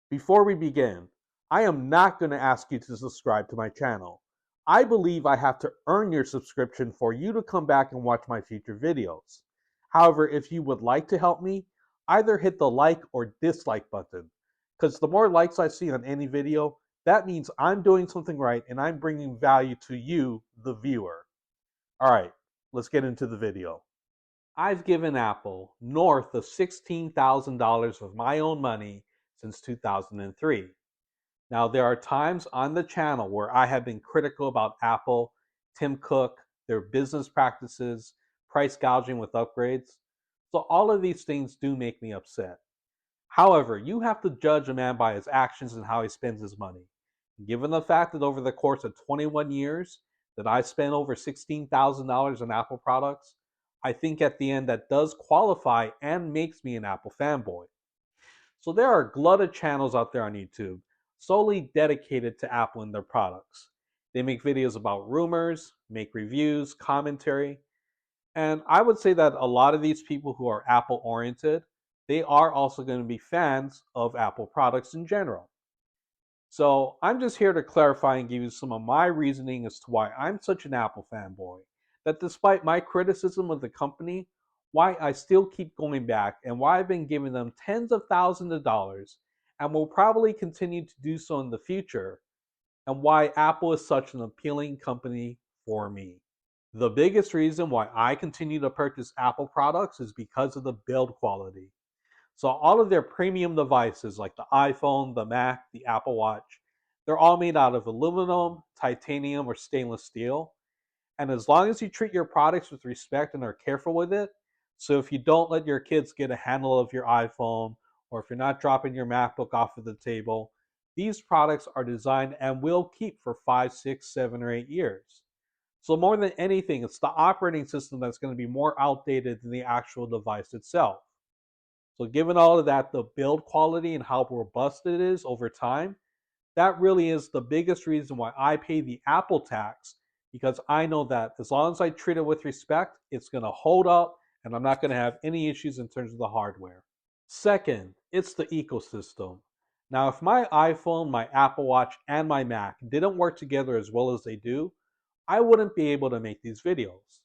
Before we begin, I am not going to ask you to subscribe to my channel. I believe I have to earn your subscription for you to come back and watch my future videos. However, if you would like to help me, either hit the like or dislike button, because the more likes I see on any video, that means I'm doing something right and I'm bringing value to you, the viewer. All right, let's get into the video. I've given Apple north of $16,000 of my own money since 2003. Now, there are times on the channel where I have been critical about Apple, Tim Cook, their business practices, price gouging with upgrades. So, all of these things do make me upset. However, you have to judge a man by his actions and how he spends his money. Given the fact that over the course of 21 years that I spent over $16,000 on Apple products, I think at the end that does qualify and makes me an Apple fanboy. So there are glutted channels out there on YouTube solely dedicated to Apple and their products. They make videos about rumors, make reviews, commentary, and I would say that a lot of these people who are Apple oriented, they are also going to be fans of Apple products in general. So I'm just here to clarify and give you some of my reasoning as to why I'm such an Apple fanboy. That despite my criticism of the company, why I still keep going back and why I've been giving them tens of thousands of dollars and will probably continue to do so in the future, and why Apple is such an appealing company for me. The biggest reason why I continue to purchase Apple products is because of the build quality. So all of their premium devices like the iPhone, the Mac, the Apple Watch, they're all made out of aluminum, titanium, or stainless steel. And as long as you treat your products with respect and are careful with it, so if you don't let your kids get a handle of your iPhone, or if you're not dropping your MacBook off of the table, these products are designed and will keep for 5, 6, 7, or 8 years. So more than anything, it's the operating system that's going to be more outdated than the actual device itself. So given all of that, the build quality and how robust it is over time, that really is the biggest reason why I pay the Apple tax, because I know that as long as I treat it with respect, it's going to hold up and I'm not going to have any issues in terms of the hardware. Second, it's the ecosystem. Now, if my iPhone, my Apple Watch, and my Mac didn't work together as well as they do, I wouldn't be able to make these videos.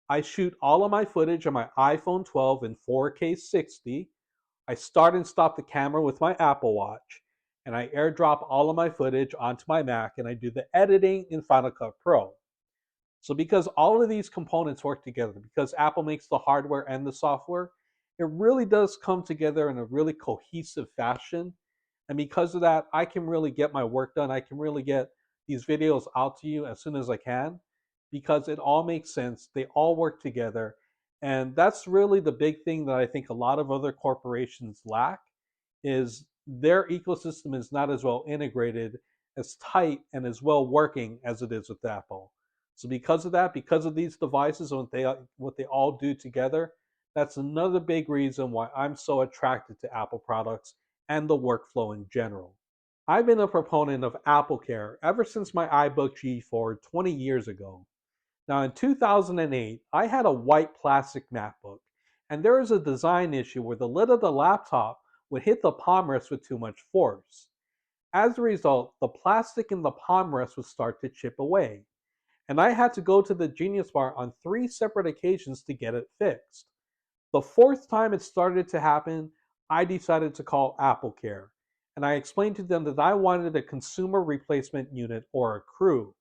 I shoot all of my footage on my iPhone 12 in 4K 60. I start and stop the camera with my Apple Watch, and I airdrop all of my footage onto my Mac, and I do the editing in Final Cut Pro. So because all of these components work together, because Apple makes the hardware and the software, it really does come together in a really cohesive fashion. And because of that, I can really get my work done. I can really get these videos out to you as soon as I can because it all makes sense. They all work together. And that's really the big thing that I think a lot of other corporations lack is their ecosystem is not as well integrated, as tight, and as well working as it is with Apple. So because of that, because of these devices and what they all do together, that's another big reason why I'm so attracted to Apple products and the workflow in general. I've been a proponent of AppleCare ever since my iBook G4 20 years ago. Now, in 2008, I had a white plastic MacBook, and there was a design issue where the lid of the laptop would hit the palm rest with too much force. As a result, the plastic in the palm rest would start to chip away, and I had to go to the Genius Bar on 3 separate occasions to get it fixed. The fourth time it started to happen, I decided to call AppleCare, and I explained to them that I wanted a consumer replacement unit or a crew.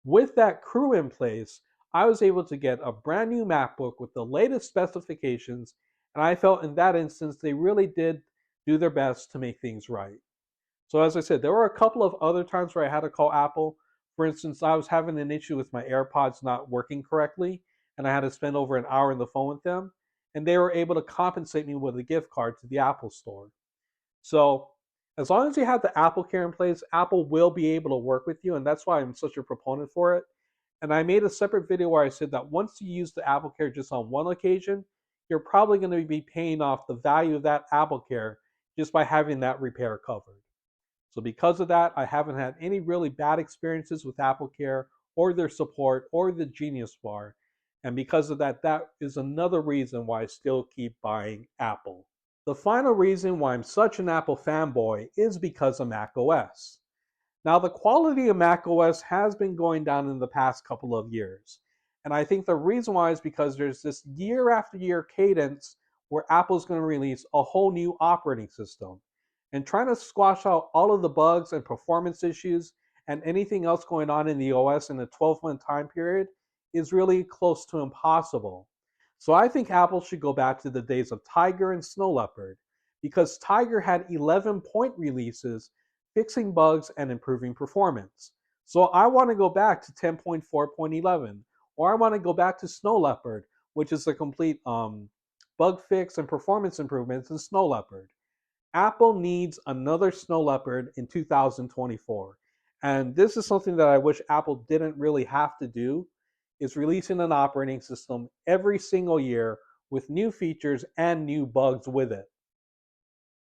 With that crew in place, I was able to get a brand new MacBook with the latest specifications, and I felt in that instance they really did do their best to make things right. So, as I said, there were a couple of other times where I had to call Apple. For instance, I was having an issue with my AirPods not working correctly, and I had to spend over an hour on the phone with them, and they were able to compensate me with a gift card to the Apple Store. So as long as you have the Apple Care in place, Apple will be able to work with you, and that's why I'm such a proponent for it. And I made a separate video where I said that once you use the Apple Care just on one occasion, you're probably going to be paying off the value of that Apple Care just by having that repair covered. So because of that, I haven't had any really bad experiences with Apple Care or their support or the Genius Bar. And because of that, that is another reason why I still keep buying Apple. The final reason why I'm such an Apple fanboy is because of macOS. Now, the quality of macOS has been going down in the past couple of years. And I think the reason why is because there's this year after year cadence where Apple's going to release a whole new operating system. And trying to squash out all of the bugs and performance issues and anything else going on in the OS in a 12-month time period is really close to impossible. So I think Apple should go back to the days of Tiger and Snow Leopard because Tiger had 11-point releases fixing bugs and improving performance. So I want to go back to 10.4.11, or I want to go back to Snow Leopard, which is a complete bug fix and performance improvements in Snow Leopard. Apple needs another Snow Leopard in 2024. And this is something that I wish Apple didn't really have to do, is releasing an operating system every single year with new features and new bugs with it.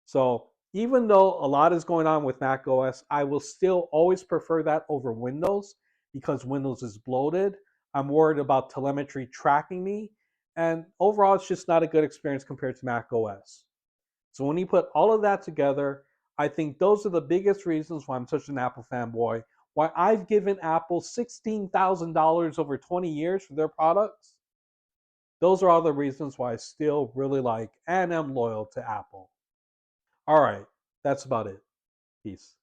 So even though a lot is going on with macOS, I will still always prefer that over Windows because Windows is bloated. I'm worried about telemetry tracking me, and overall, it's just not a good experience compared to macOS. So when you put all of that together, I think those are the biggest reasons why I'm such an Apple fanboy, why I've given Apple $16,000 over 20 years for their products. Those are all the reasons why I still really like and am loyal to Apple. All right, that's about it. Peace.